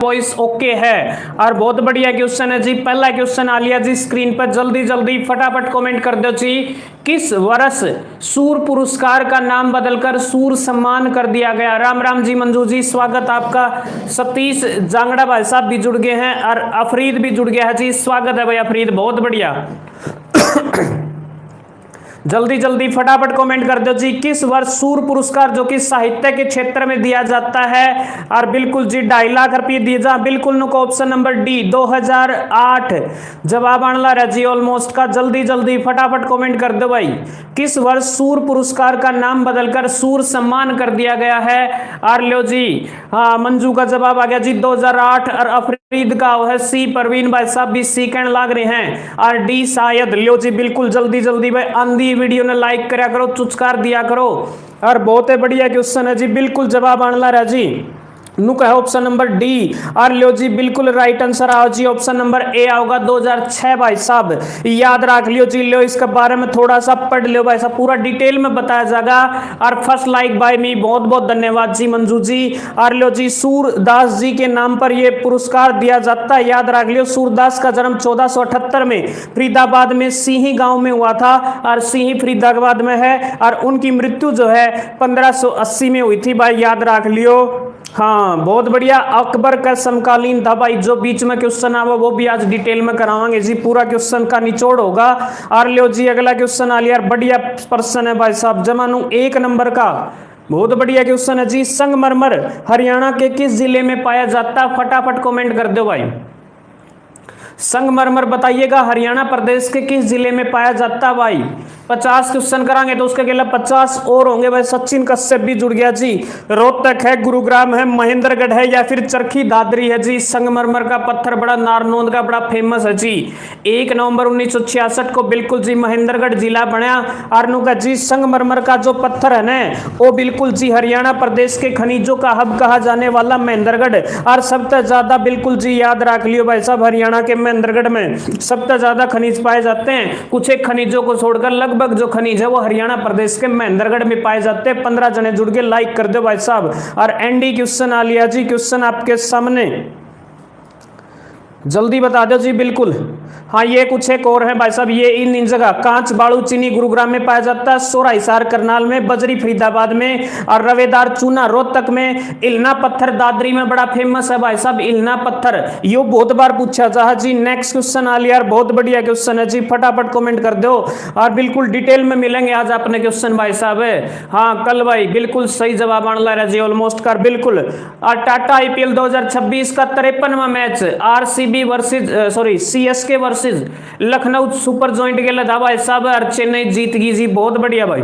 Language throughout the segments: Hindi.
वॉइस ओके है और बहुत बढ़िया क्वेश्चन है जी। पहला क्वेश्चन आ लिया जी स्क्रीन पर, जल्दी जल्दी फटाफट कमेंट कर दो जी। किस वर्ष सूर पुरस्कार का नाम बदलकर सूर सम्मान कर दिया गया? राम राम जी मंजू जी, स्वागत आपका। सतीश जांगड़ा भाई साहब भी जुड़ गए हैं और अफरीद भी जुड़ गया है जी, स्वागत है भाई अफरीद, बहुत बढ़िया। जल्दी जल्दी फटाफट कमेंट कर दो जी। किस वर्ष सूर पुरस्कार जो कि साहित्य के क्षेत्र में दिया जाता है, और बिल्कुल जी 2.5 लाख रुपये दिए जा, बिल्कुल नो ऑप्शन नंबर डी 2008 जवाब आना रहा जी ऑलमोस्ट का। जल्दी जल्दी फटाफट कमेंट कर दो भाई। किस वर्ष सूर पुरस्कार का नाम बदलकर सूर सम्मान कर दिया गया है? और लो जी हाँ, मंजू का जवाब आ गया जी 2008, और अफरीद का है सी। परवीन भाई साहब भी सी कहने लग रहे हैं, और डी शायद। लो जी बिल्कुल जल्दी जल्दी भाई आंधी वीडियो ने लाइक करा करो, चुचकार दिया करो, और बहुत है बढ़िया क्वेश्चन है जी, बिल्कुल जवाब आना रहा जी नुक है ऑप्शन नंबर डी। और लो जी बिल्कुल राइट आंसर आओ जी, ऑप्शन नंबर ए आओगा 2006 भाई साहब, याद रख लियो जी। लो इसके बारे में थोड़ा सा पढ़ लियो भाई साहब, पूरा डिटेल में बताया जाएगा। और फर्स्ट लाइक बाय मी, बहुत बहुत धन्यवाद जी मंजू जी। और लो जी सूरदास जी के नाम पर यह पुरस्कार दिया जाता है, याद रख लियो। सूरदास का जन्म 1478 में फरीदाबाद में सिंही गांव में हुआ था, और सिंही फरीदाबाद में है, और उनकी मृत्यु जो है 1580 में हुई थी भाई, याद रख लियो। हाँ बहुत बढ़िया। अकबर का समकालीन था भाई, जो बीच में क्वेश्चन आवा वो भी आज डिटेल में करावांगे जी, पूरा क्वेश्चन का निचोड़ होगा। और लो जी अगला क्वेश्चन आ लिया, बढ़िया प्रश्न है भाई साहब, जमानू 1 नंबर का, बहुत बढ़िया क्वेश्चन है जी। संगमरमर हरियाणा के किस जिले में पाया जाता है? फटाफट कमेंट कर दो भाई। संगमरमर बताइएगा हरियाणा प्रदेश के किस जिले में पाया जाता है भाई? 50 क्वेश्चन करांगे तो उसके अकेला 50 और होंगे भाई। सचिन कश्यप भी जुड़ गया जी। रोहतक है, गुरुग्राम है, महेंद्रगढ़ है, या फिर चरखी दादरी है जी। संगमरमर का पत्थर बड़ा नारनौंद का बड़ा फेमस है जी। 1 नवंबर 1966 को बिल्कुल जी महेंद्रगढ़ जिला बना। आरनू का जी संगमरमर का जो पत्थर है ना, वो बिल्कुल जी हरियाणा प्रदेश के खनिजों का हब कहा जाने वाला महेंद्रगढ़, और सबसे ज्यादा बिल्कुल जी याद रख लियो भाई साहब, हरियाणा के महेंद्रगढ़ में सबसे ज्यादा खनिज पाए जाते हैं। कुछ एक खनिजों को छोड़कर लगभग जो खनिज है वो हरियाणा प्रदेश के महेंद्रगढ़ में पाए जाते हैं। 15 जने जुड़ के लाइक कर दो भाई साहब। और एनडी क्वेश्चन आ लिया जी, क्वेश्चन आपके सामने, जल्दी बता दो जी। बिल्कुल हाँ, ये कुछ एक और है भाई साहब, ये इन जगह कांच बालू चीनी गुरुग्राम में पाया जाता है, सोरा हिसार करनाल में, बजरी फरीदाबाद में, और रवेदार चूना रोहतक में, इलना पत्थर दादरी में बड़ा फेमस है भाई साहब, इलना पत्थर, यो बहुत बार पूछा जा जी। नेक्स्ट क्वेश्चन आ लिया, बहुत बढ़िया क्वेश्चन है जी, फटाफट कमेंट कर दो, और बिल्कुल डिटेल में मिलेंगे आज अपने क्वेश्चन भाई साहब। हाँ कल भाई बिल्कुल सही जवाब आना रहा जी ऑलमोस्ट कर, बिल्कुल। और टाटा IPL 2026 का 53वां match RCB versus CSK versus Lucknow super giant के लगा भाई साहब, और चेन्नई जीत गई जी, बहुत बढ़िया भाई।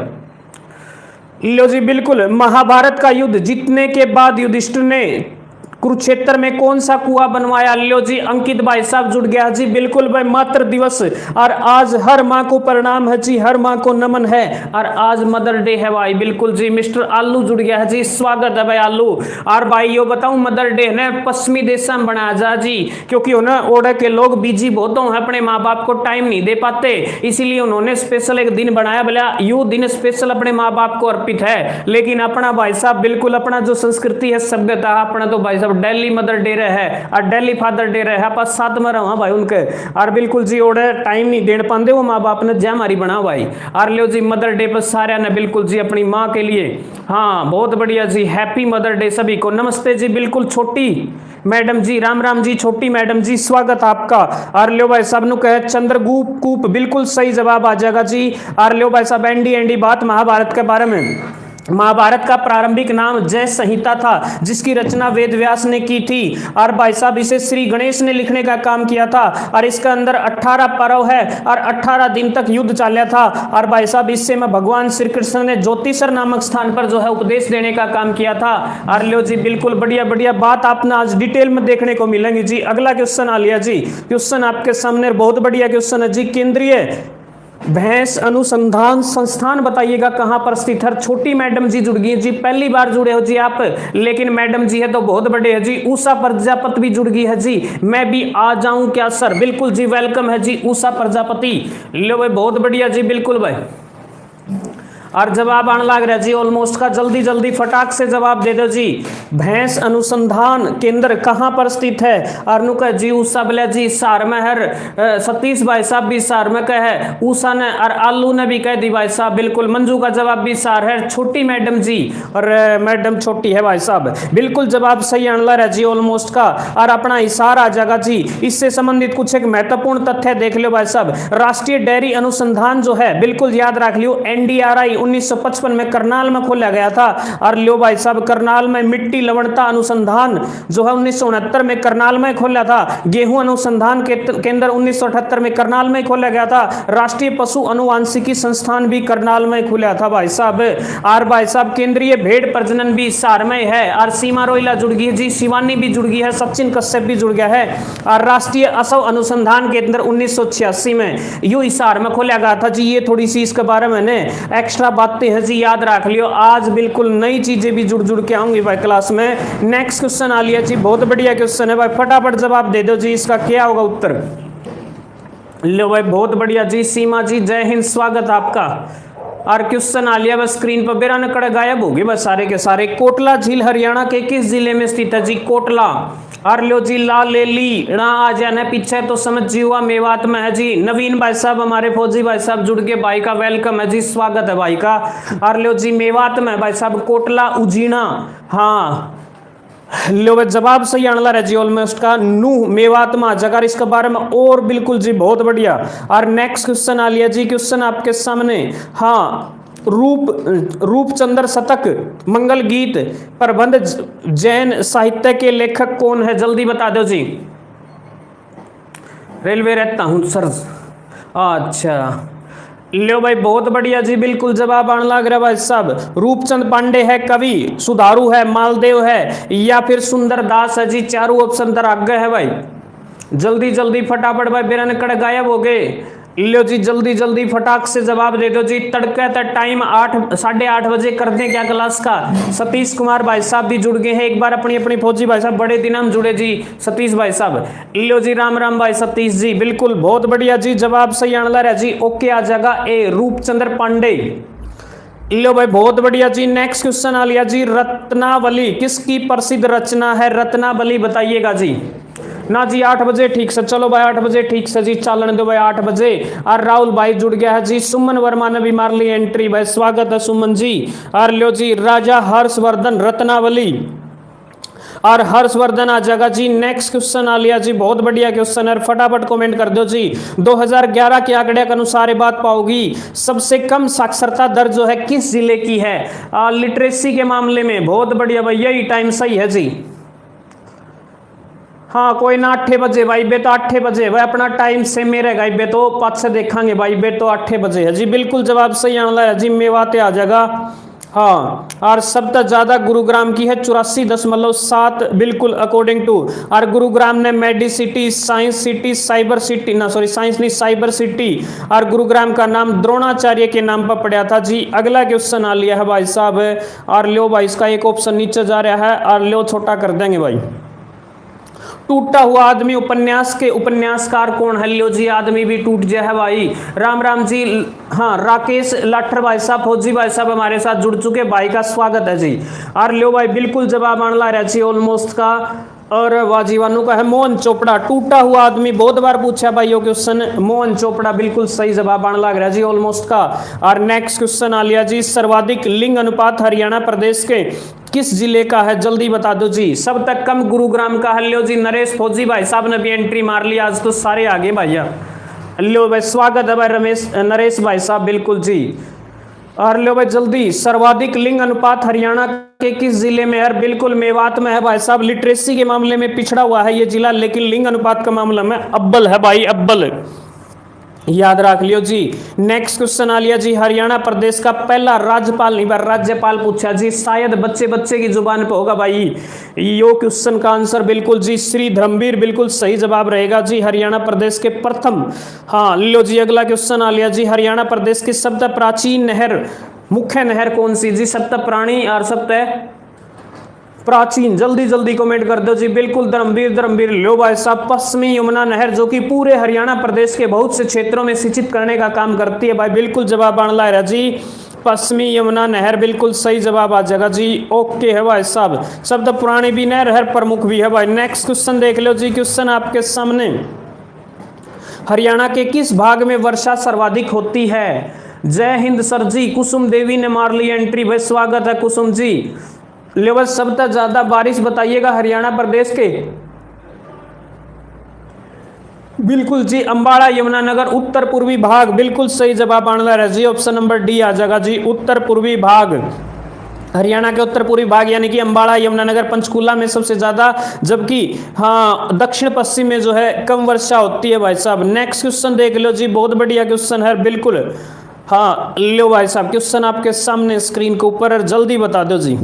लो जी बिल्कुल, महाभारत का युद्ध जीतने के बाद युधिष्ठिर ने कुरुक्षेत्र में कौन सा कुआं बनवाया? लो जी अंकित भाई साहब जुड़ गया जी, बिल्कुल भाई मातृ दिवस, और आज हर माँ को प्रणाम है जी, हर माँ को नमन है, और आज मदर डे है भाई, बिल्कुल जी। मिस्टर आलू जुड़ गया है जी, स्वागत है भाई आलू। और भाई यो बताऊं, मदर डे ने पश्चिमी देशों में बनाया जा जी, क्योंकि उन्हें ओडे के लोग बिजी बहुत हैं, अपने माँ बाप को टाइम नहीं दे पाते, इसीलिए उन्होंने स्पेशल एक दिन बनाया, बोला यू दिन स्पेशल अपने माँ बाप को अर्पित है। लेकिन अपना भाई साहब बिल्कुल अपना जो संस्कृति है सभ्यता, अपना तो भाई साहब दिल्ली मदर डे रहे है, और दिल्ली फादर डे रहे है, आप साथ में रहो भाई उनके, और बिल्कुल जी ओडे टाइम नहीं दे पाते वो माँ बाप ने, जय हमारी बना भाई। और लो जी मदर डे पर सारे ने बिल्कुल जी अपनी माँ के लिए, हाँ बहुत बढ़िया जी, हैप्पी मदर डे सभी को। नमस्ते जी, बिल्कुल छोटी मैडम जी, राम राम जी छोटी मैडम जी, स्वागत आपका। और लो भाई साहब नु कहे चंद्रगुप्त कूप, बिल्कुल सही जवाब आ जाएगा जी। और लो भाई साहब एंडी बात महाभारत के बारे में, महाभारत का प्रारंभिक नाम जय संहिता था, जिसकी रचना वेद व्यास ने की थी, और भाई साहब इसे श्री गणेश ने लिखने का काम किया था, और इसके अंदर 18 पर्व है, और 18 दिन तक युद्ध चला था। और भाई साहब इससे में भगवान श्री कृष्ण ने ज्योतिषर नामक स्थान पर जो है उपदेश देने का काम किया था। और लो जी बिल्कुल बढ़िया बढ़िया बात आपने आज डिटेल में देखने को मिलेंगी जी। अगला क्वेश्चन आ लिया जी, क्वेश्चन आपके सामने, बहुत बढ़िया क्वेश्चन है जी। केंद्रीय भैंस अनुसंधान संस्थान बताइएगा कहां पर स्थित है? छोटी मैडम जी जुड़ गई जी, पहली बार जुड़े हो जी आप, लेकिन मैडम जी है तो बहुत बड़े है जी। उषा प्रजापति भी जुड़ गई है जी, मैं भी आ जाऊं क्या सर? बिल्कुल जी वेलकम है जी उषा प्रजापति। लो भाई बहुत बढ़िया जी, बिल्कुल भाई। और जवाब आने लग रहा जी ऑलमोस्ट का, जल्दी जल्दी फटाक से जवाब दे दो जी। भैंस अनुसंधान केंद्र कहाँ पर स्थित है? अरनु का जी उषा बोले जी सार में है। सतीश भाई साहब भी सार में कहे, उषा ने और आलू ने भी कह दी भाई साहब बिल्कुल। मंजू का जवाब भी सार है, छोटी मैडम जी, और मैडम छोटी है भाई साहब, बिल्कुल जवाब सही आने लग रहा जी ऑलमोस्ट का। और अपना इशारा आ जाएगा जी। इससे संबंधित कुछ एक महत्वपूर्ण तथ्य देख लो भाई साहब। राष्ट्रीय डेयरी अनुसंधान जो है बिल्कुल याद रख लियो, एनडीआरआई 1955 में करनाल में खोला गया था। और लो भाई साहब करनाल में मिट्टी लवणता अनुसंधान जो है 1969 में करनाल में खोला था। गेहूं अनुसंधान केंद्र 1978 में करनाल में खोला गया था। राष्ट्रीय पशु अनुवांशिकी संस्थान भी करनाल में खुला था भाई साहब। और भाई साहब केंद्रीय भेड़ प्रजनन भी सार में है। और सीमा रोइला जुड़ गई है जी, शिवानी भी जुड़ गई है, सचिन कश्यप भी जुड़ गया है। और राष्ट्रीय असव अनुसंधान केंद्र 1986 में यू हिसार में खोला गया था जी। ये थोड़ी सी इसके बारे में एक्स्ट्रा बातें हैं जी, याद रख लियो। आज बिल्कुल नई चीजें भी जुड़ जुड़ के आऊंगी भाई क्लास में। नेक्स्ट क्वेश्चन आ लिया जी, बहुत बढ़िया क्वेश्चन है भाई, फटाफट जवाब दे दो जी। इसका क्या होगा उत्तर? लो भाई बहुत बढ़िया जी, सीमा जी जय हिंद, स्वागत आपका। और क्वेश्चन आ लिया बस स्क्रीन पर, बेरा नकड़ गायब होगी बस सारे के सारे। कोटला झील हरियाणा के किस जिले में स्थित है जी? कोटला। और लो जी ला ले ली ना आ जाना पीछे तो समझ जी हुआ, मेवात में है जी। नवीन भाई साहब हमारे फौजी भाई साहब जुड़ के, भाई का वेलकम है जी, स्वागत है भाई का। और लो जी मेवात में भाई साहब, कोटला उजीना, हाँ लो जवाब सही आने रहा जी ऑलमोस्ट का, नूह मेवात में जगह इसके बारे में और बिल्कुल जी बहुत बढ़िया। और नेक्स्ट क्वेश्चन आ लिया जी, क्वेश्चन आपके सामने, हाँ रूपचंद्र शतक मंगल गीत प्रबंध जैन साहित्य के लेखक कौन है? जल्दी बता दो जी। रेलवे रहता हूं सर। अच्छा लो भाई बहुत बढ़िया जी, बिल्कुल जवाब आने लग रहा भाई साहब। रूपचंद पांडे है कवि, सुधारू है, मालदेव है, या फिर सुंदरदास है जी। चारों ऑप्शन दर आगे है भाई, जल्दी जल्दी फटाफट भाई, बेरा नकड़ गायब हो गए। लो जी जल्दी जल्दी फटाक से जवाब दे दो जी। तड़के तक टाइम 8:30 बजे कर दें क्या क्लास का? सतीश कुमार भाई साहब भी जुड़ गए हैं, एक बार अपनी अपनी फौजी भाई साहब, बड़े दिन हम जुड़े जी सतीश भाई साहब। लो जी राम राम भाई सतीश जी, बिल्कुल बहुत बढ़िया जी, जवाब सही आने लगा जी। ओके आ जाएगा ए, रूपचंद्र पांडे। लो भाई बहुत बढ़िया जी। नेक्स्ट क्वेश्चन आ लिया जी, रत्नावली किसकी प्रसिद्ध रचना है? रत्नावली बताइएगा जी। ना जी 8 बजे ठीक से, चलो भाई 8 बजे ठीक से जी, चालन दो भाई 8 बजे। और राहुल भाई जुड़ गया है जी। सुमन वर्मा ने भी मार ली एंट्री भाई, स्वागत है सुमन जी। और लो जी राजा हर्षवर्धन रत्नावली, और हर्षवर्धन आ जाएगा जी। नेक्स्ट क्वेश्चन आ लिया जी, बहुत बढ़िया क्वेश्चन है, फटाफट कमेंट कर दो जी। 2011 के आंकड़े के अनुसार बात पाओगी, सबसे कम साक्षरता दर जो है किस जिले की है लिटरेसी के मामले में? बहुत बढ़िया भाई, यही टाइम सही है जी। हाँ कोई ना 8 बजे भाई, बे तो 8 बजे भाई, अपना टाइम से मेरे गाई बे तो पाँच से देखेंगे भाई, बे तो 8 बजे है जी, बिल्कुल जवाब सही आना है जी। मेवाते आ जाएगा, हाँ। और सबसे ज्यादा गुरुग्राम की है 84.7, बिल्कुल अकॉर्डिंग टू। और गुरुग्राम ने Medicity, science city, cyber city, ना सॉरी साइंस नहीं साइबर सिटी, और गुरुग्राम का नाम द्रोणाचार्य के नाम पर पड़ा था जी। अगला क्वेश्चन आ लिया है भाई साहब, और लो भाई इसका एक ऑप्शन नीचे जा रहा है, और लो छोटा कर देंगे भाई। टूटा हुआ आदमी उपन्यास के उपन्यासकार कौन है? लो जी आदमी भी टूट गया है भाई, राम राम जी। हाँ राकेश लाठर भाई साहब, फौजी भाई साहब हमारे साथ जुड़ चुके, भाई का स्वागत है जी। और लो भाई बिल्कुल जवाब आने ला रहा है ऑलमोस्ट का, और वाजीवानू का है मोहन चोपड़ा। टूटा हुआ आदमी बहुत बार पूछा भाई ये क्वेश्चन, मोहन चोपड़ा बिल्कुल सही जवाब आने लग रहा है जी ऑलमोस्ट का। और नेक्स्ट क्वेश्चन आ लिया जी, सर्वाधिक लिंग अनुपात हरियाणा प्रदेश के किस जिले का है? जल्दी बता दो जी। सब तक कम गुरुग्राम का है। लो जी नरेश फौजी भाई साहब ने भी एंट्री मार लिया, आज तो सारे आगे भैया। लो भाई स्वागत है भाई नरेश भाई साहब, बिल्कुल जी। और लो भाई जल्दी, सर्वाधिक लिंग अनुपात हरियाणा के किस जिले में है? बिल्कुल मेवात में है भाई साहब। लिटरेसी के मामले में पिछड़ा हुआ है ये जिला, लेकिन लिंग अनुपात के मामले में अव्वल है भाई, अव्वल, याद रख लियो जी। नेक्स्ट क्वेश्चन आ लिया जी, हरियाणा प्रदेश का पहला राज्यपाल, नहीं बार राज्यपाल पूछा जी, शायद बच्चे बच्चे की जुबान पे होगा भाई यो क्वेश्चन का आंसर, बिल्कुल जी श्री धर्मवीर, बिल्कुल सही जवाब रहेगा जी, हरियाणा प्रदेश के प्रथम। हाँ लो जी अगला क्वेश्चन आ लिया जी, हरियाणा प्रदेश की सबसे प्राचीन नहर, मुख्य नहर कौन सी जी? सप्त प्राणी और सप्त प्राचीन, जल्दी जल्दी कमेंट कर दो जी। बिल्कुल धर्मवीर, धर्मवीर। लो भाई साहब पश्चिमी यमुना नहर, जो कि पूरे हरियाणा प्रदेश के बहुत से क्षेत्रों में सिंचित करने का काम करती है भाई, बिल्कुल जवाब आने लगा जी। पश्चिमी यमुना नहर, बिल्कुल सही जवाब आ जाएगा जी। ओके है भाई साहब, शब्द पुरानी भी नहर है, प्रमुख भी है भाई। नेक्स्ट क्वेश्चन देख लो जी, क्वेश्चन आपके सामने, हरियाणा के किस भाग में वर्षा सर्वाधिक होती है? जय हिंद सर जी, कुसुम देवी ने मार ली एंट्री भाई, स्वागत है कुसुम जी। लेवल सबसे ज्यादा बारिश बताइएगा हरियाणा प्रदेश के। बिल्कुल जी, अंबाला यमुनानगर, उत्तर पूर्वी भाग, बिल्कुल सही जवाब आना है जी। ऑप्शन नंबर डी आ जाएगा जी, उत्तर पूर्वी भाग। हरियाणा के उत्तर पूर्वी भाग यानी कि अंबाला यमुनानगर पंचकूला में सबसे ज्यादा, जबकि हाँ दक्षिण पश्चिम में जो है कम वर्षा होती है भाई साहब। नेक्स्ट क्वेश्चन देख लो जी, बहुत बढ़िया क्वेश्चन है बिल्कुल। हाँ लो भाई साहब, क्वेश्चन आपके सामने स्क्रीन के ऊपर, जल्दी बता दो जी।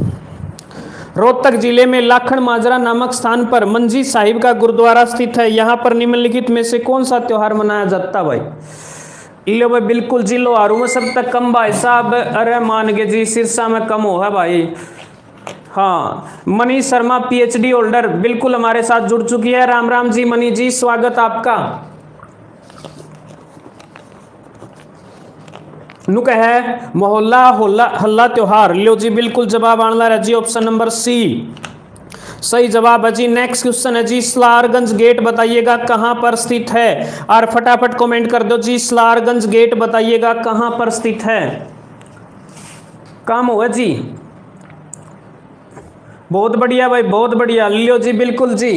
रोहतक जिले में लाखन माजरा नामक स्थान पर मंजी साहिब का गुरुद्वारा स्थित है। यहाँ पर निम्नलिखित में से कौन सा त्योहार मनाया जाता भाई? लो भाई बिल्कुल जी, लोहारू में सब तक कम भाई साहब, अरे मान के जी सिरसा में कम हो है भाई। हाँ मनीष शर्मा पीएचडी होल्डर बिल्कुल हमारे साथ जुड़ चुकी है। राम राम जी मनी जी, स्वागत आपका। नुक है मोहल्ला होल्ला हल्ला त्योहार, लो जी बिल्कुल जवाब आना है जी, ऑप्शन नंबर सी सही जवाब है जी। नेक्स्ट क्वेश्चन है जी, सलारगंज गेट बताइएगा कहां पर स्थित है? और फटाफट कमेंट कर दो जी, सलारगंज गेट बताइएगा कहां पर स्थित है? काम हुआ जी, बहुत बढ़िया भाई, बहुत बढ़िया। लियो जी बिल्कुल जी,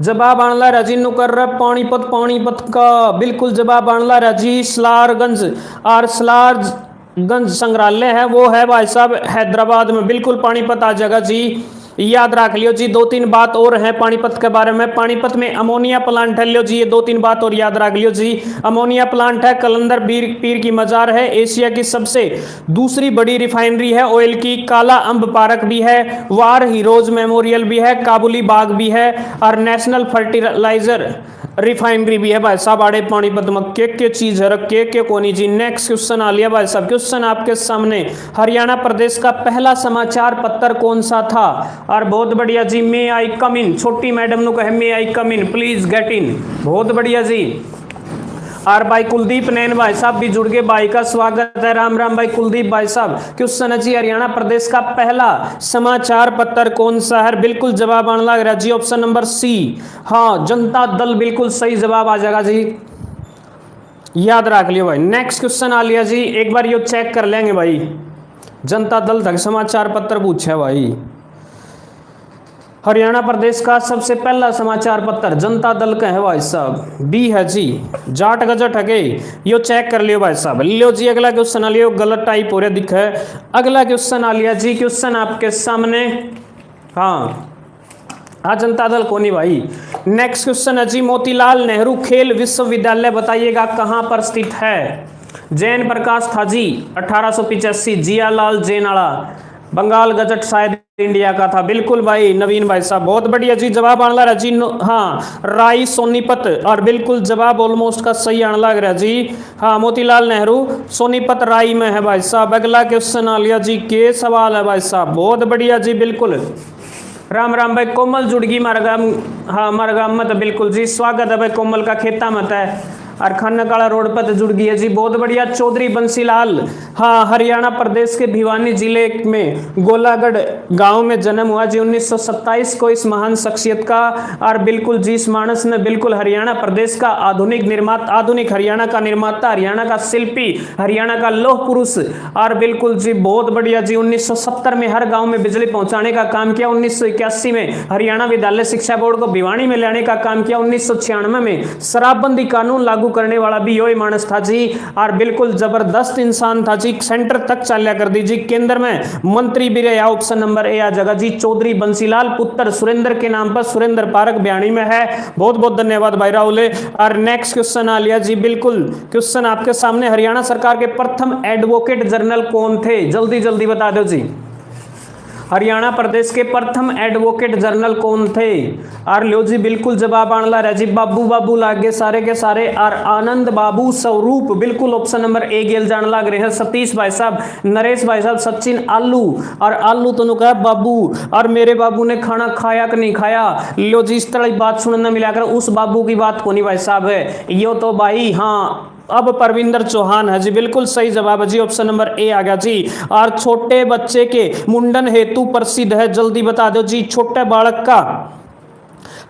जवाब आनला राजी नुकर पानीपत, पानीपत का बिल्कुल जवाब आनला राजी सलारगंज। और सलारगंज संग्रहालय है वो है भाई साहब हैदराबाद में, बिल्कुल पानीपत आ जाएगा जी, याद रख लियो जी। दो तीन बात और है पानीपत के बारे में, पानीपत में अमोनिया प्लांट है, लियो जी ये दो तीन बात और याद रख लियो जी। अमोनिया प्लांट है, कलंदर पीर की मजार है, एशिया की सबसे दूसरी बड़ी रिफाइनरी है ऑयल की, काला अंब पार्क भी है, वार हीरोज मेमोरियल भी है, काबुली बाग भी है, और नेशनल फर्टिलाइजर रिफाइनरी भी है भाई साहब। आड़े पानीपत में के चीज है, के कोनी जी। नेक्स्ट क्वेश्चन आ लिया भाई साहब, क्वेश्चन आपके सामने, हरियाणा प्रदेश का पहला समाचार पत्र कौन सा था? और बहुत बढ़िया जी, मे आई कम इन, छोटी मैडम नु कहे मे आई कम इन प्लीज गेट इन, बहुत बढ़िया जी। और भाई कुलदीप नैन भाई साहब भी जुड़ गए, भाई का स्वागत है। राम राम भाई कुलदीप भाई साहब। क्वेश्चन है जी, हरियाणा प्रदेश का पहला समाचार पत्र कौन सा है? बिल्कुल जवाब आने लग रहा जी, ऑप्शन नंबर सी हाँ जनता दल, बिल्कुल सही जवाब आ जाएगा जी, याद रख लियो भाई। नेक्स्ट क्वेश्चन आ लिया जी, एक बार ये चेक कर लेंगे भाई, जनता दल तक समाचार पत्र पूछा भाई। हरियाणा प्रदेश का सबसे पहला समाचार पत्र जनता दल का है भाई साहब, बी है जी, जाट गजट है, यो चेक कर लियो भाई साहब। लियो जी अगला क्वेश्चन आ लियो, गलत टाइप हो रहा दिखा है। अगला क्वेश्चन आ लिया जी, क्वेश्चन आपके सामने, हाँ जनता दल को नहीं भाई। नेक्स्ट क्वेश्चन है जी, मोतीलाल नेहरू खेल विश्वविद्यालय बताइएगा कहां पर स्थित है? जैन प्रकाश था जी 1885, जियालाल जैनाला, बंगाल गजट शायद इंडिया का था, बिल्कुल भाई नवीन भाई साहब, बहुत बढ़िया जी। जवाब आने लगा जी, हाँ राय सोनीपत, और बिल्कुल जवाब ऑलमोस्ट का सही आने लग रहा जी। हाँ मोतीलाल नेहरू सोनीपत राय में है भाई साहब। अगला क्वेश्चन आ लिया जी, के सवाल है भाई साहब, बहुत बढ़िया जी, बिल्कुल राम राम भाई। कोमल जुड़गी मरगाम, हाँ मरगाम मत, बिल्कुल जी स्वागत है भाई, कोमल का खेता मत है, और खानाकाड़ा रोड पर तो जुड़ गई है जी, बहुत बढ़िया। चौधरी बंसीलाल, हाँ हरियाणा प्रदेश के भिवानी जिले में गोलागढ़ गांव में जन्म हुआ जी 1927 को इस महान शख्सियत का, और बिल्कुल जी इस मानस ने बिल्कुल हरियाणा प्रदेश का आधुनिक हरियाणा का निर्माता, हरियाणा का शिल्पी, हरियाणा का लौह पुरुष, और बिल्कुल जी बहुत बढ़िया जी 1970 में हर गाँव में बिजली पहुंचाने का काम किया, 1981 में हरियाणा विद्यालय शिक्षा बोर्ड को भिवानी में लाने का काम किया, 1996 में शराबबंदी कानून लागू करने वाला भी योही मानस था जी, और बिल्कुल जबरदस्त इंसान था जी, सेंटर तक चाल्या कर दी जी, केंद्र में मंत्री भी रहा, ऑप्शन नंबर ए आ जाएगा जी। चौधरी बंसीलाल पुत्र सुरेंद्र के नाम पर सुरेंद्र पार्क बयानी में है, बहुत बहुत धन्यवाद भाई राहुल। और नेक्स्ट क्वेश्चन आ लिया जी, बिल्कुल क्वेश्चन आपके सामने, हरियाणा सरकार के प्रथम एडवोकेट जनरल कौन थे? जल्दी जल्दी बता दो जी, हरियाणा प्रदेश के प्रथम एडवोकेट जनरल कौन थे? और लो जी बिल्कुल जवाब आनला राजीव बाबू लागे सारे के सारे, और आनंद बाबू स्वरूप, बिल्कुल ऑप्शन नंबर ए गेल जान लाग रहे हैं। सतीश भाई साहब, नरेश भाई साहब, सचिन आलू, और आलू तो नुका बाबू, और मेरे बाबू ने खाना खाया कि नहीं खाया? लो जी इस तरह बात सुनने मिला कर, उस बाबू की बात को नहीं भाई साहब है यो तो भाई, हाँ अब परविंदर चौहान है जी, बिल्कुल सही जवाब है जी, ऑप्शन नंबर ए आ गया जी। और छोटे बच्चे के मुंडन हेतु प्रसिद्ध है, जल्दी बता दो जी, छोटे बालक का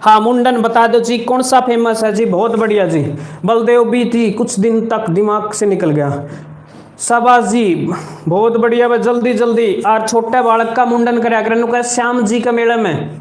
हाँ मुंडन बता दो जी, कौन सा फेमस है जी, बहुत बढ़िया जी, बलदेव भी थी, कुछ दिन तक दिमाग से निकल गया, शाबाश जी, बहुत बढ़िया भाई, जल्दी जल्दी। और छोटे बालक का मुंडन कराया करें श्याम जी का मेले में,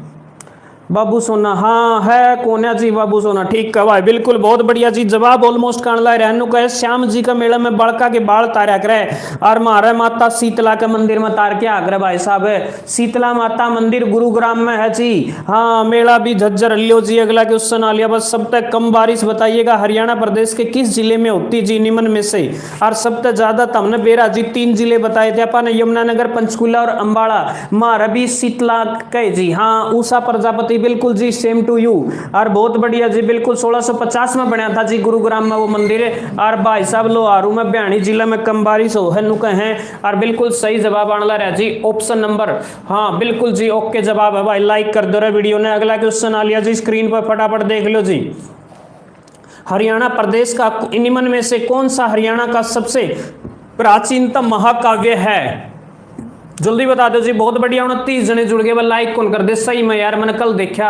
बाबू सोना, हाँ है कौन है जी, बाबू सोना, ठीक है भाई, बिल्कुल बहुत बढ़िया जी, जवाब ऑलमोस्ट कान ला रहनु कहे श्याम जी का मेला में बड़का के बाल तारा करे और मारे माता शीतला के मंदिर में तार के आगरे भाई साहब है, शीतला माता मंदिर गुरुग्राम में है जी, हाँ मेला भी झज्जर लियो जी। अगला क्वेश्चन आ लिया, बस सब तक कम बारिश बताइएगा हरियाणा प्रदेश के किस जिले में होती जी, निम्न में से, और सब तक ज्यादा तो हमने बेरा जी 3 जिले बताए थे अपन, यमुनानगर, पंचकुला और अंबाला, मारबी शीतला कहे जी, हाँ ऊषा प्रजापति, बिल्कुल जी, सेम टू यू। और बहुत बढ़िया जी, बिल्कुल 1650 में बना था जी गुरुग्राम में वो मंदिर है। और भाई साहब लोहारू में बयानी जिला में कम बारिश हो है नुके हैं, और बिल्कुल सही जवाब आने रहा जी, ऑप्शन नंबर, हाँ बिल्कुल जी, ओके जवाब है भाई, लाइक कर दो रहे वीडियो ने। अगला क्वेश्चन आ लिया जी, स्क्रीन पर फटाफट देख लो जी, हरियाणा प्रदेश का निम्न में से कौन सा हरियाणा का सबसे प्राचीनतम महाकाव्य है, जल्दी बता दो जी, बहुत बढ़िया, 29 जने जुड़ गए, लाइक कौन कर दे, सही में यार मैंने कल देखा,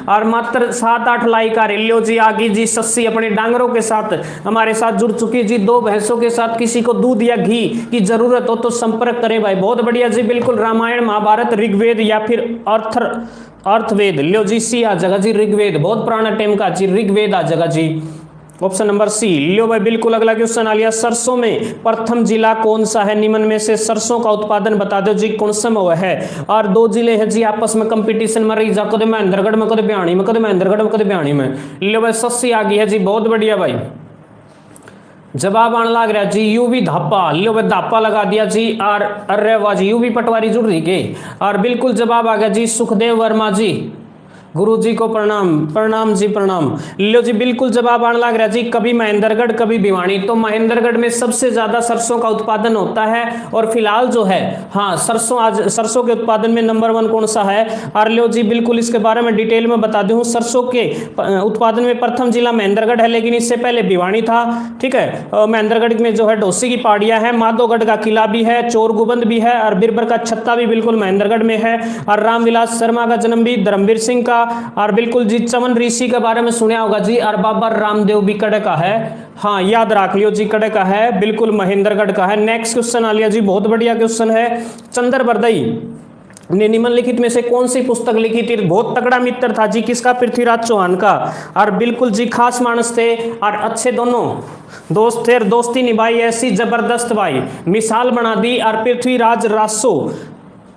और मात्र 7-8 लाइक आ रहे, लो जी आगे जी, सस्सी अपने डांगरों के साथ हमारे साथ जुड़ चुकी जी, 2 भैंसों के साथ, किसी को दूध या घी की जरूरत हो तो संपर्क करें भाई, बहुत बढ़िया जी, बिल्कुल रामायण महाभारत ऋग्वेद या फिर अर्थवेद, लो जी सी आ जगह जी, ऋग्वेद बहुत पुराना टाइम का जी, ऋग्वेद आ जगह जी, ऑप्शन नंबर सी, लियो भाई बिल्कुल। अगला क्वेश्चन आ लिया, सरसों में प्रथम जिला कौन सा है, निम्न में से सरसों का उत्पादन बता दो जी, कौन सा में है, और 2 जिले हैं जी आपस में कंपटीशन में रही जा, कदे महेंद्रगढ़ में, कदे बयानी में, कदे महेंद्रगढ़ में, कदे बयानी में, लियो भाई सस्सी आ गई है जी, बहुत बढ़िया भाई, जवाब आने लग रहा जी, यू भी धापा, लियो भाई धापा लगा दिया जी, और अरे वाह जी, यू भी पटवारी जुड़ रही के, और बिल्कुल जवाब आ गया जी, सुखदेव वर्मा जी, गुरु जी को प्रणाम, प्रणाम जी प्रणाम, लो जी बिल्कुल जवाब आने लग रहा जी, कभी महेंद्रगढ़ कभी भिवानी, तो महेंद्रगढ़ में सबसे ज्यादा सरसों का उत्पादन होता है, और फिलहाल जो है हाँ सरसों, आज सरसों के उत्पादन में नंबर 1 कौन सा है, और लो जी बिल्कुल इसके बारे में डिटेल में बता दूं, सरसों के उत्पादन में प्रथम जिला महेंद्रगढ़ है, लेकिन इससे पहले भिवानी था, ठीक है, महेंद्रगढ़ में जो है डोसी की पहाड़ियां है, माधोगढ़ का किला भी है, चोरगुबंद भी है, और बिरबर का छत्ता भी बिल्कुल महेंद्रगढ़ में है, और रामविलास शर्मा का जन्म भी धर्मवीर सिंह का, और बिल्कुल जी चमन ऋषि के बारे में सुना होगा जी, और बाबा रामदेव भी कड़े का है, हाँ याद रख लियो जी, कड़े का है, बिल्कुल महेंद्रगढ़ का है। नेक्स्ट क्वेश्चन आ लिया जी, बहुत बढ़िया क्वेश्चन है, चंद्र बरदई ने निम्नलिखित में से कौन सी पुस्तक लिखी थी, बहुत तगड़ा मित्र था जी किसका, पृथ्वीराज चौहान का, और बिल्कुल जी खास मानस थे, और अच्छे दोनों दोस्त थे, दोस्ती निभाई ऐसी जबरदस्त भाई, मिसाल बना दी, और पृथ्वीराज रासो,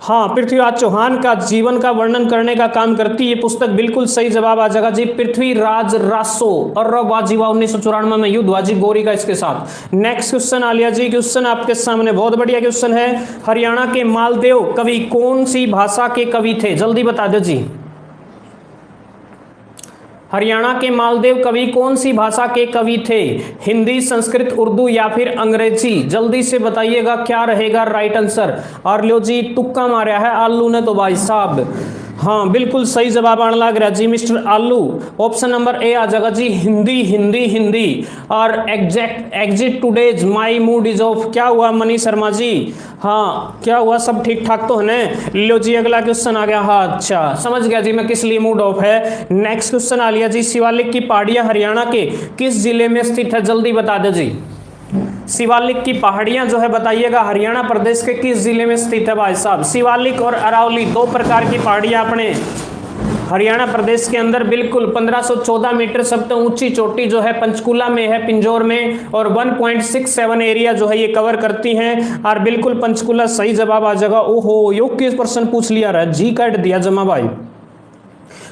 हाँ पृथ्वीराज चौहान का जीवन का वर्णन करने का काम करती है पुस्तक, बिल्कुल सही जवाब आ जाएगा जी, पृथ्वीराज रासो, और वाजीवा 1994 में युद्ध हुआ जी गोरी का इसके साथ। नेक्स्ट क्वेश्चन आ लिया जी, क्वेश्चन आपके सामने बहुत बढ़िया क्वेश्चन है, हरियाणा के मालदेव कवि कौन सी भाषा के कवि थे, जल्दी बता दो जी, हरियाणा के मालदेव कवि कौन सी भाषा के कवि थे, हिंदी, संस्कृत, उर्दू या फिर अंग्रेजी, जल्दी से बताइएगा क्या रहेगा राइट आंसर, और लो जी तुक्का मारा है आलू ने तो भाई साहब, हाँ बिल्कुल सही जवाब आने लग रहा जी मिस्टर आलू, ऑप्शन नंबर ए आ जाएगा जी, हिंदी हिंदी हिंदी, और exit today's my mood is of, क्या हुआ मनीष शर्मा जी, हाँ क्या हुआ, सब ठीक ठाक तो है ना, लो जी अगला क्वेश्चन आ गया, हाँ अच्छा समझ गया जी मैं किस लिए मूड ऑफ है। नेक्स्ट क्वेश्चन आ लिया जी, शिवालिक की पहाड़ियां हरियाणा के किस जिले में स्थित है, जल्दी बता दो जी, शिवालिक की पहाड़ियां जो है बताइएगा हरियाणा प्रदेश के किस जिले में स्थित है भाई साहब, शिवालिक और अरावली 2 प्रकार की पहाड़ियां अपने हरियाणा प्रदेश के अंदर, बिल्कुल 1514 मीटर सबसे ऊंची चोटी जो है पंचकुला में है, पिंजौर में, और 1.67 एरिया जो है ये कवर करती हैं, और बिल्कुल पंचकुला सही जवाब आ जाएगा। ओहो यो किस प्रश्न पूछ लिया रहा, जी काट दिया जमा भाई।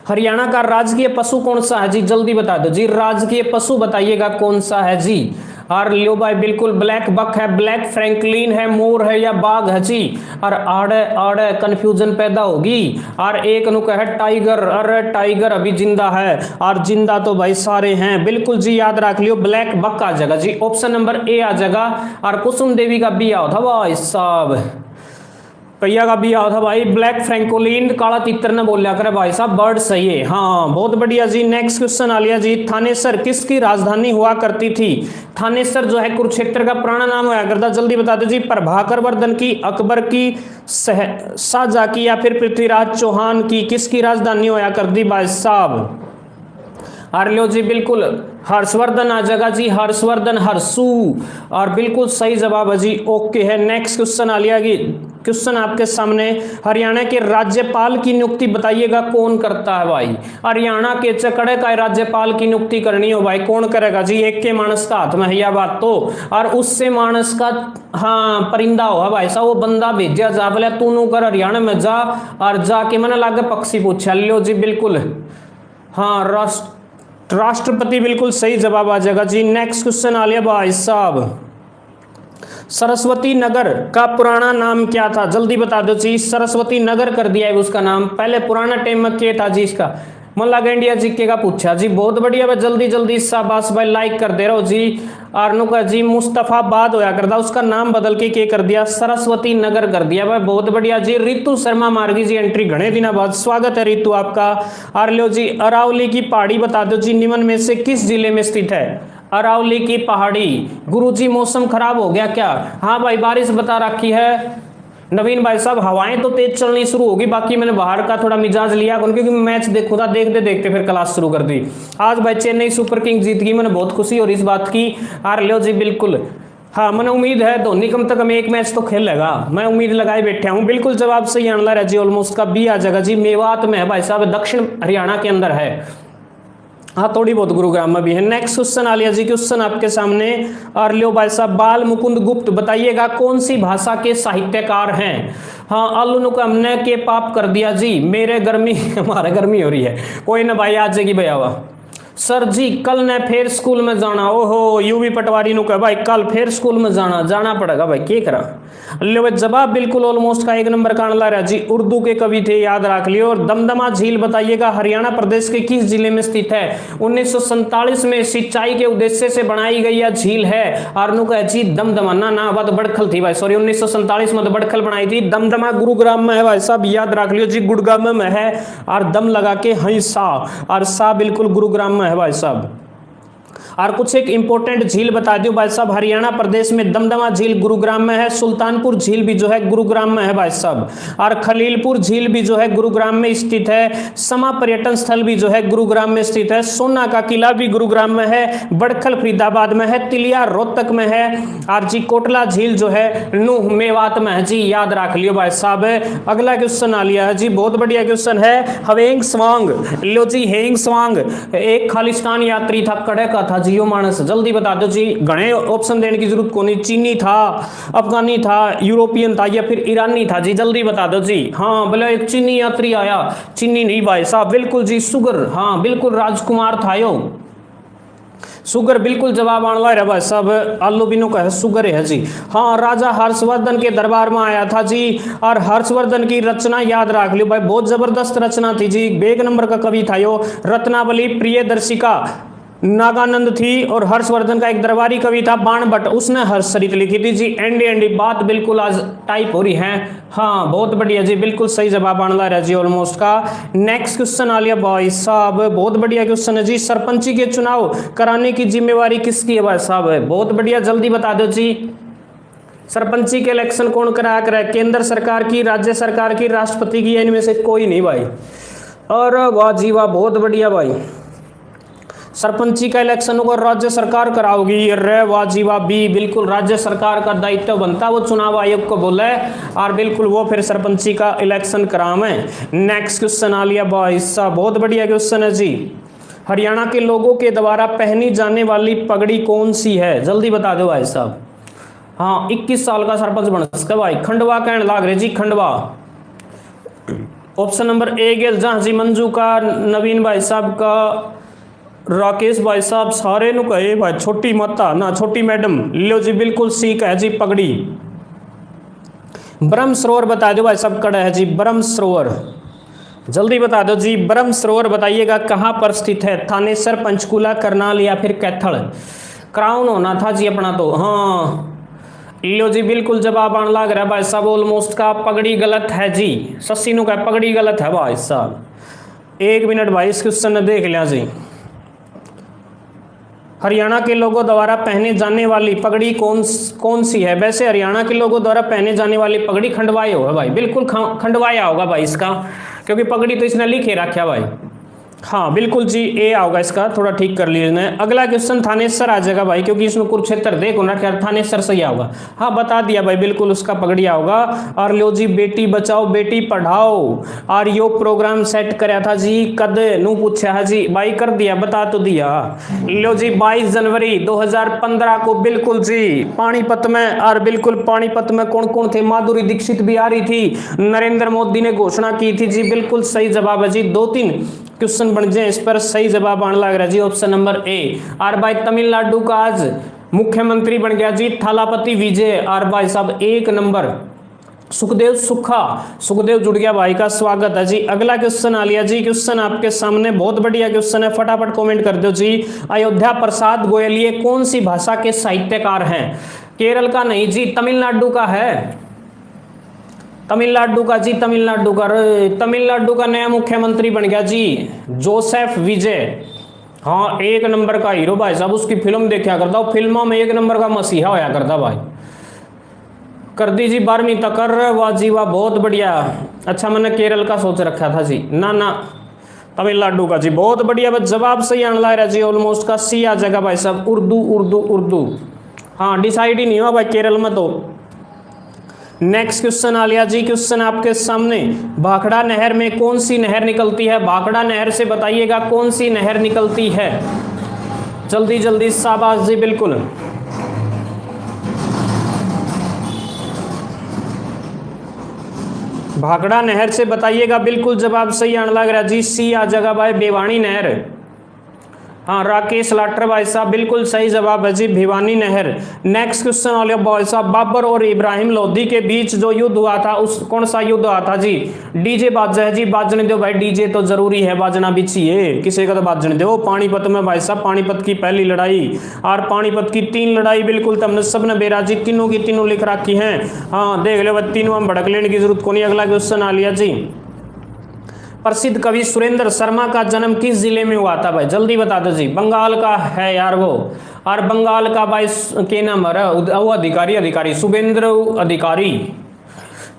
हरियाणा का राजकीय पशु कौन सा है जी, जल्दी बता दो जी, राजकीय पशु बताइएगा कौन सा है जी, और लियो भाई बिल्कुल ब्लैक बक है, ब्लैक फ्रैंकलिन है, मोर है या बाघ है जी, और आड़े आड़े कंफ्यूजन पैदा होगी, और एक नुक है टाइगर, अरे टाइगर अभी जिंदा है, और जिंदा तो भाई सारे हैं, बिल्कुल जी याद रख लियो ब्लैक बक आ जाएगा जी, ऑप्शन नंबर ए आ जाएगा, और कुसुम देवी का भी आओ था भाई साहब, कैया का भी था भाई। ब्लैक फ्रैंकोलिन काला तीतर ने बोलिया करे भाई साहब, बर्ड सही है। हाँ बहुत बढ़िया जी। नेक्स्ट क्वेश्चन आ लिया जी। थानेसर किसकी राजधानी हुआ करती थी? थानेसर जो है कुरुक्षेत्र का पुराना नाम हुआ करता, जल्दी बता दो जी। प्रभाकर वर्धन की, अकबर की, शाहजहां की या फिर पृथ्वीराज चौहान की? किसकी राजधानी हुआ करती भाई साहब? आर्लियो जी बिल्कुल हर्षवर्धन आ जाएगा जी, हर्षवर्धन, हर्षु, और बिल्कुल सही जवाब है जी। ओके है। नेक्स्ट क्वेश्चन आ लिया कि क्वेश्चन आपके सामने, हरियाणा के राज्यपाल की नियुक्ति बताइएगा कौन करता है भाई? हरियाणा के चकड़े का राज्यपाल की नियुक्ति करनी हो भाई, कौन करेगा जी? एक के मानस का हाथ में है यह बात तो, और उससे मानस का हाँ परिंदा हो भाई साहब, वो बंदा भेजा जा बोले तू नु कर हरियाणा में जा, और जाके मैंने लागे पक्षी पूछा। लियो जी बिल्कुल हाँ राष्ट्रपति, बिल्कुल सही जवाब आ जाएगा जी। नेक्स्ट क्वेश्चन आ लिया भाई साहब। सरस्वती नगर का पुराना नाम क्या था? जल्दी बता दो जी। सरस्वती नगर कर दिया है उसका नाम, पहले पुराना टाइम में क्या था जी इसका? मला इंडिया जीके का पूछा जी। बहुत बढ़िया भाई, जल्दी जल्दी शाबाश भाई, लाइक कर दे रहा हो जी। आरनू का जी मुस्तफाबाद होया करता, उसका नाम बदल के क्या कर दिया? सरस्वती नगर कर दिया भाई। बहुत बढ़िया जी। रितु शर्मा मार्गी जी एंट्री घने दिनों बाद, स्वागत है रितु आपका। आर्लियो जी अरावली की पहाड़ी बता दो जी, निम्न में से किस जिले में स्थित है? अरावली की पहाड़ी। गुरुजी मौसम खराब हो गया क्या? हाँ भाई बारिश बता रखी है नवीन भाई साहब, हवाएं तो तेज चलनी शुरू होगी। बाकी मैंने बाहर का थोड़ा मिजाज लिया क्योंकि मैच देखो था, देखते देखते फिर क्लास शुरू कर दी। आज भाई चेन्नई सुपर किंग्स जीत गई, मैंने बहुत खुशी और इस बात की। आर्लियो जी बिल्कुल हाँ, मैंने उम्मीद है धोनी कम से कम एक मैच तो खेलेगा, मैं उम्मीद लगाए बैठा हूँ। बिल्कुल जवाब सही आंसर है जी, ऑलमोस्ट का बी आ जाएगा जी। मेवात में है भाई साहब, दक्षिण हरियाणा के अंदर है। हाँ थोड़ी बहुत गुरुग्राम में भी है। नेक्स्ट क्वेश्चन आ लिया जी। क्वेश्चन आपके सामने आर्लियो भाई साहब, बाल मुकुंद गुप्त बताइएगा कौन सी भाषा के साहित्यकार हैं? हाँ अल्लू को हमने के पाप कर दिया जी, मेरे गर्मी हमारे गर्मी हो रही है। कोई ना भाई आ जाएगी भैया। सर जी कल ने फिर स्कूल में जाना। ओहो यूवी पटवारी नु कह भाई कल फिर स्कूल में जाना पड़ेगा भाई, क्या करा? लो जवाब बिल्कुल ऑलमोस्ट का एक नंबर का ला रहा जी। उर्दू के कवि थे, याद रख लियो। और दमदमा झील बताइएगा हरियाणा प्रदेश के किस जिले में स्थित है? 1947 में सिंचाई के उद्देश्य से बनाई गई यह झील है। आरनू का जी दमदमा ना बात बड़खल थी भाई, सॉरी 1947 में तो बड़खल बनाई थी। दमदमा गुरुग्राम में है भाई साहब, याद रख लियो जी। गुड़गांव में है और दम लगा के हई सा, और सा बिल्कुल गुरुग्राम में है भाई साहब। और कुछ एक इंपॉर्टेंट झील बता दो भाई साहब, हरियाणा प्रदेश में दमदमा झील गुरुग्राम में है, सुल्तानपुर झील भी जो है गुरुग्राम में है भाई साहब, और खलीलपुर झील भी जो है गुरुग्राम में स्थित है। समा पर्यटन स्थल भी जो है गुरुग्राम में स्थित है। सोना का किला भी गुरुग्राम में है। बड़खल फरीदाबाद में है। तिलिया रोहतक में है। और जी कोटला झील जो है नूह मेवात में है जी, याद रख लियो भाई साहब। अगला क्वेश्चन आ लिया है जी, बहुत बढ़िया क्वेश्चन है। हवेंग स्वांग, लो जी हेंग स्वांग एक खालिस्तान यात्री था, कड़े का था जियो मानस, जल्दी बता दो जी। घने ऑप्शन देने की जरूरत को नहीं, चीनी था, अफगानी था, यूरोपियन था या फिर ईरानी था जी, जल्दी बता दो जी। हाँ बोले एक चीनी यात्री आया, चीनी नहीं भाई साहब, बिल्कुल जी सुगर, हाँ बिल्कुल राजकुमार था यो, सुगर बिल्कुल जवाब आने वाला है भाई साहब। आलू बिनो का है सुगर है जी। हाँ राजा हर्षवर्धन के दरबार में आया था जी, और हर्षवर्धन की रचना याद रख लियो भाई, बहुत जबरदस्त रचना थी जी। एक नंबर का कवि था यो। रत्नावली प्रियदर्शिका नागानंद थी, और हर्षवर्धन का एक दरबारी कवि था बाणभट्ट, उसने हर्षचरित लिखी थी जी। एंडी बात बिल्कुल आज टाइप हो रही है। हाँ बहुत बढ़िया जी, बिल्कुल सही जवाब आने रहा जी ऑलमोस्ट का। नेक्स्ट क्वेश्चन आ लिया भाई साहब, बहुत बढ़िया क्वेश्चन है जी। सरपंची के चुनाव कराने की जिम्मेवारी किसकी है भाई साहब? है बहुत बढ़िया, जल्दी बता दो जी। सरपंची के इलेक्शन कौन कराया करे? केंद्र सरकार की, राज्य सरकार की, राष्ट्रपति की, इनमें से कोई नहीं भाई। और वाह जी वाह, बहुत बढ़िया भाई। सरपंची का इलेक्शन को राज्य सरकार कराओगी, रे वाह जी वाह, बी बिल्कुल राज्य सरकार का दायित्व बनता, वो चुनाव आयोग को बोले और बिल्कुल वो फिर सरपंची का इलेक्शन करावे। नेक्स्ट क्वेश्चन आ लिया भाई साहब, बहुत बढ़िया क्वेश्चन है जी। हरियाणा के लोगों के द्वारा पहनी जाने वाली पगड़ी कौन सी है? जल्दी बता दो भाई साहब। हाँ 21 साल का सरपंच बन सकता भाई। खंडवा कहने लाग रहे जी, खंडवा। ऑप्शन नंबर ए गेल जहां जी, मंजू का, नवीन भाई साहब का, राकेश भाई साहब, सारे नु कहे भाई। छोटी माता ना छोटी मैडम, लो जी बिल्कुल सीख है जी पगड़ी। ब्रह्म सरोवर बता दो भाई साहब, कड़ा है जी ब्रह्म सरोवर, जल्दी बता दो जी। ब्रह्म सरोवर बताइएगा कहाँ पर स्थित है? थानेसर, पंचकूला, करनाल या फिर कैथल? क्राउन होना था जी अपना तो। हाँ लो जी बिल्कुल जवाब आने लग रहा है भाई साहब ऑलमोस्ट का। पगड़ी गलत है जी, सस्सी नु का पगड़ी गलत है भाई साहब। 1 मिनट भाई इस क्वेश्चन ने देख लिया जी। हरियाणा के लोगों द्वारा पहने जाने वाली पगड़ी कौन सी है? वैसे हरियाणा के लोगों द्वारा पहने जाने वाली पगड़ी खंडवाई होगा भाई, बिल्कुल खंडवाया होगा भाई इसका, क्योंकि पगड़ी तो इसने लिखे रखा भाई। हाँ बिल्कुल जी, ए आओगा इसका, थोड़ा ठीक कर लीजिए। अगला क्वेश्चन थानेसर आ जाएगा भाई, क्योंकि इसमें कुरुक्षेत्र देखो ना, क्या थानेसर सही होगा। हाँ बता दिया भाई, बिल्कुल उसका पगड़िया होगा। और लो जी बेटी बचाओ बेटी पढ़ाओ और यो प्रोग्राम सेट कराया था जी कद नू पूछा है जी भाई, कर दिया बता तो दिया। लो जी 22 जनवरी 2015 को बिल्कुल जी पानीपत में। और बिल्कुल पानीपत में कौन कौन थे? माधुरी दीक्षित भी आ रही थी, नरेंद्र मोदी ने घोषणा की थी जी। बिल्कुल सही जवाब है जी। 2-3 क्वेश्चन बन जाए इस पर सही जवाब आने लग रहा है जी, ऑप्शन नंबर ए। और भाई तमिलनाडु का आज मुख्यमंत्री बन गया जी थालापति विजय। और भाई साहब 1 नंबर सुखदेव सुखदेव जुड़ गया भाई, का स्वागत है जी। अगला क्वेश्चन आ लिया जी, क्वेश्चन आपके सामने बहुत बढ़िया क्वेश्चन है, फटाफट कमेंट कर दो जी। अयोध्या प्रसाद गोयल ये कौन सी भाषा के साहित्यकार हैं? केरल का नहीं जी, तमिलनाडु का है। तमिलनाडु का जी, तमिलनाडु का नया मुख्यमंत्री बन गया जी जोसेफ विजय। हाँ 1 नंबर का हीरो भाई साहब, उसकी फिल्म देखा करता हूँ, फिल्मों में 1 नंबर का मसीहा होया करता भाई। कर दी जी 12वीं तक कर, वाह जी वाह बहुत बढ़िया। अच्छा मैंने केरल का सोच रखा था जी, ना तमिलनाडु का जी, बहुत बढ़िया। बस जवाब सही आने लग रहा जी, ऑलमोस्ट का सी आ जाएगा भाई साहब, उर्दू। हाँ डिसाइड ही नहीं हुआ भाई केरल में तो। नेक्स्ट क्वेश्चन आ लिया जी, क्वेश्चन आपके सामने। भाखड़ा नहर में कौन सी नहर निकलती है? भाखड़ा नहर से बताइएगा कौन सी नहर निकलती है, जल्दी शाबाश जी बिल्कुल। भाखड़ा नहर से बताइएगा, बिल्कुल जवाब सही आने लग रहा जी, सी आ जाएगा भाई भिवानी नहर। हाँ राकेश लाटर भाई साहब बिल्कुल सही जवाब है जी, भिवानी नहर। नेक्स्ट क्वेश्चन आ लिया भाई साहब, बाबर और इब्राहिम लोधी के बीच जो युद्ध हुआ था उस कौन सा युद्ध हुआ था जी? डीजे बाजा है जी, बाजने दो भाई, डीजे तो जरूरी है, बाजना भी चाहिए, किसी का तो बाजने दो। पानीपत में भाई साहब, पानीपत की पहली लड़ाई और पानीपत की 3 लड़ाई बिल्कुल तमने सबने बेराजी तीनों की तीनों लिख रखी हैं। हाँ देख लो तीनों में भड़क लेने की जरूरत को नहीं। अगला क्वेश्चन आ लिया जी, प्रसिद्ध कवि सुरेंद्र शर्मा का जन्म किस जिले में हुआ था भाई? जल्दी बता दो जी। बंगाल का है यार वो, और बंगाल का भाई के नाम है वो अधिकारी शुभेंद्र अधिकारी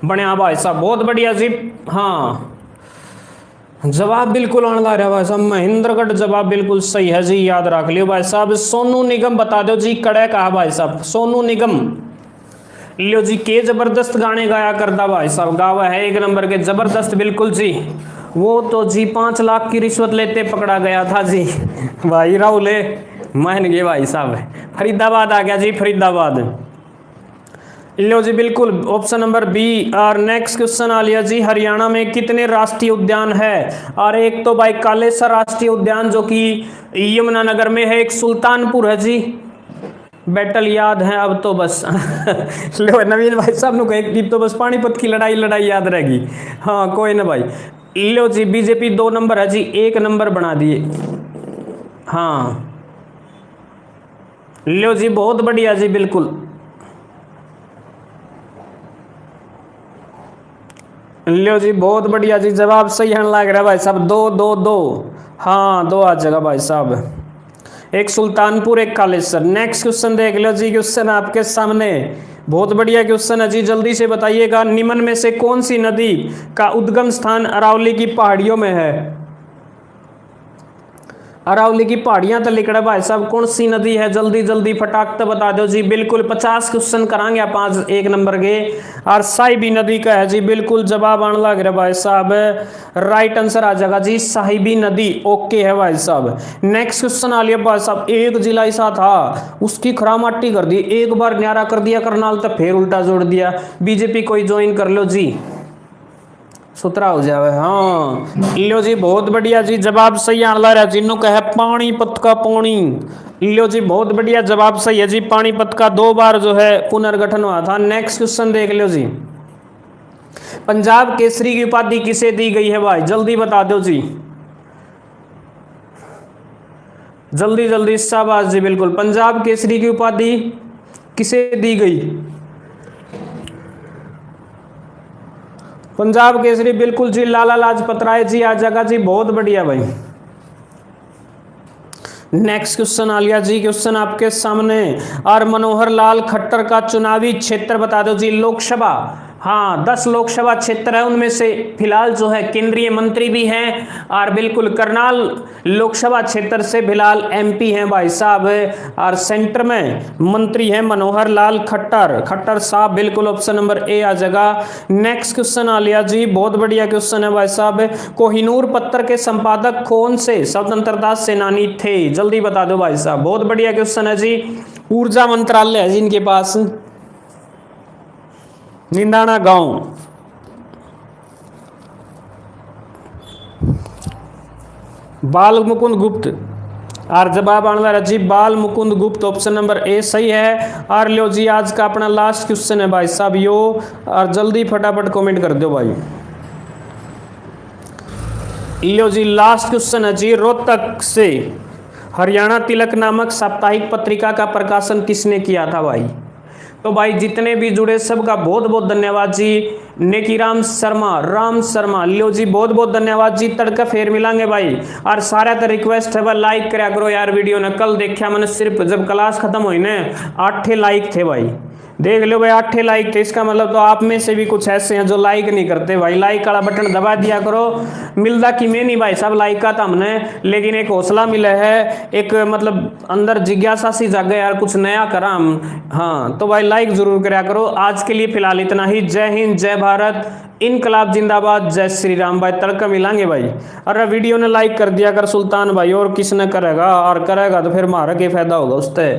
बने भाई साहब, बहुत बढ़िया जी। हाँ जवाब बिल्कुल आने लग रहा भाई साहब, महेंद्रगढ़ जवाब बिल्कुल सही है जी, याद रख लियो भाई साहब। सोनू निगम बता दो जी, कड़े कहा भाई साहब, सोनू निगम। लियो जी के जबरदस्त गाने गाया करता भाई साहब, गावा है 1 नंबर के, जबरदस्त बिल्कुल जी। वो तो जी 5 लाख की रिश्वत लेते पकड़ा गया था जी भाई, राहुले मान गए भाई साहब। फरीदाबाद आ गया जी, फरीदाबाद। लो जी बिल्कुल ऑप्शन नंबर बी। और नेक्स्ट क्वेश्चन आ लिया जी, हरियाणा में कितने राष्ट्रीय उद्यान है? और एक तो भाई कालेसर राष्ट्रीय उद्यान जो कि यमुनानगर में है, एक सुल्तानपुर है जी, बैटल याद है अब तो बस लो नवीन भाई साहब ने कहे तो बस पानीपत की लड़ाई याद रहेगी। हाँ कोई ना भाई। लो जी बीजेपी 2 नंबर है जी, 1 नंबर बना दिए। हाँ लो जी बहुत बढ़िया जी बिल्कुल। लो जी बहुत बढ़िया जी, जवाब सही आने लग रहा है भाई साहब, 2-2-2। हाँ 2 आ जाएगा भाई साहब, एक सुल्तानपुर एक कालेसर। नेक्स्ट क्वेश्चन देख लो जी, क्वेश्चन आपके सामने बहुत बढ़िया क्वेश्चन है जी, जल्दी से बताइएगा। निम्न में से कौन सी नदी का उद्गम स्थान अरावली की पहाड़ियों में है? अरावली की पहाड़ियां तो लिख रहा भाई साहब, कौन सी नदी है? जल्दी फटाक तो बता दो जी। बिल्कुल 50 क्वेश्चन कराएंगे आप आज 1 नंबर के। और साहिबी नदी का है जी, बिल्कुल जवाब आने लग रहा भाई साहब, राइट आंसर आ जाएगा जी साहिबी नदी। ओके है भाई साहब। नेक्स्ट क्वेश्चन आ लिया भाई साहब, एक जिला ऐसा था उसकी खरामाटी कर दी, एक बार न्यारा कर दिया करनाल तो फिर उल्टा जोड़ दिया। बीजेपी कोई ज्वाइन कर लो जी, सुतरा हो जावे। हाँ लो जी बहुत बढ़िया जी, जवाब सही आने लग रहा है, जिन्हों का है पानीपत का पानी। लो जी बहुत बढ़िया जवाब सही है जी, पानीपत का 2 बार जो है पुनर्गठन हुआ था। नेक्स्ट क्वेश्चन देख लो जी, पंजाब केसरी की उपाधि किसे दी गई है भाई? जल्दी बता दो जी, जल्दी शाबाश जी बिल्कुल। पंजाब केसरी की उपाधि किसे दी गई? पंजाब केसरी बिल्कुल जी, लाला लाजपत राय जी आ जाएगा जी, बहुत बढ़िया भाई। नेक्स्ट क्वेश्चन आलिया जी, क्वेश्चन आपके सामने। और मनोहर लाल खट्टर का चुनावी क्षेत्र बता दो जी। लोकसभा, हाँ 10 लोकसभा क्षेत्र है, उनमें से फिलहाल जो है केंद्रीय मंत्री भी हैं, और बिल्कुल करनाल लोकसभा क्षेत्र से फिलहाल एमपी हैं भाई साहब, और सेंटर में मंत्री हैं मनोहर लाल खट्टर। खट्टर साहब बिल्कुल ऑप्शन नंबर ए आ जाएगा। नेक्स्ट क्वेश्चन आ लिया जी, बहुत बढ़िया क्वेश्चन है भाई साहब। कोहिनूर पत्र के संपादक कौन से स्वतंत्रता सेनानी थे? जल्दी बता दो भाई साहब, बहुत बढ़िया क्वेश्चन है जी। ऊर्जा मंत्रालय है जी इनके पास, निंदाना गांव। बाल मुकुंद गुप्त, और जवाब आने वाला जी बाल मुकुंद गुप्त, ऑप्शन नंबर ए सही है। और लो जी आज का अपना लास्ट क्वेश्चन है भाई साहब यो, और जल्दी फटाफट कमेंट कर दो भाई। लो जी लास्ट क्वेश्चन है जी, रोहतक से हरियाणा तिलक नामक साप्ताहिक पत्रिका का प्रकाशन किसने किया था भाई? तो भाई जितने भी जुड़े सबका बहुत बहुत धन्यवाद जी। नेकीराम शर्मा, राम शर्मा, लियो जी बहुत बहुत धन्यवाद जी। तड़का फेर मिलांगे भाई, और सारा तो रिक्वेस्ट है भाई लाइक करा करो यार वीडियो ने। कल देखा मैंने सिर्फ जब क्लास खत्म हुई ना 8 लाइक थे भाई, देख लो भाई 8 लाइक थे, इसका मतलब तो आप में से भी कुछ ऐसे हैं जो लाइक नहीं करते भाई। लाइक वाला बटन दबा दिया करो, मिलता कि मैं नहीं भाई साहब लाइक का था हमने, लेकिन एक हौसला मिला है, एक मतलब अंदर जिज्ञासा सी जागे यार कुछ नया करा हम। हाँ तो भाई लाइक जरूर करा करो। आज के लिए फिलहाल इतना ही। जय हिंद, जय भारत, इनकलाब जिंदाबाद, जय श्री राम भाई। तड़का मिलांगे भाई। अरे वीडियो ने लाइक कर दिया कर सुल्तान भाई, और किसने करेगा, और करेगा तो फिर मारा के फायदा होगा उससे।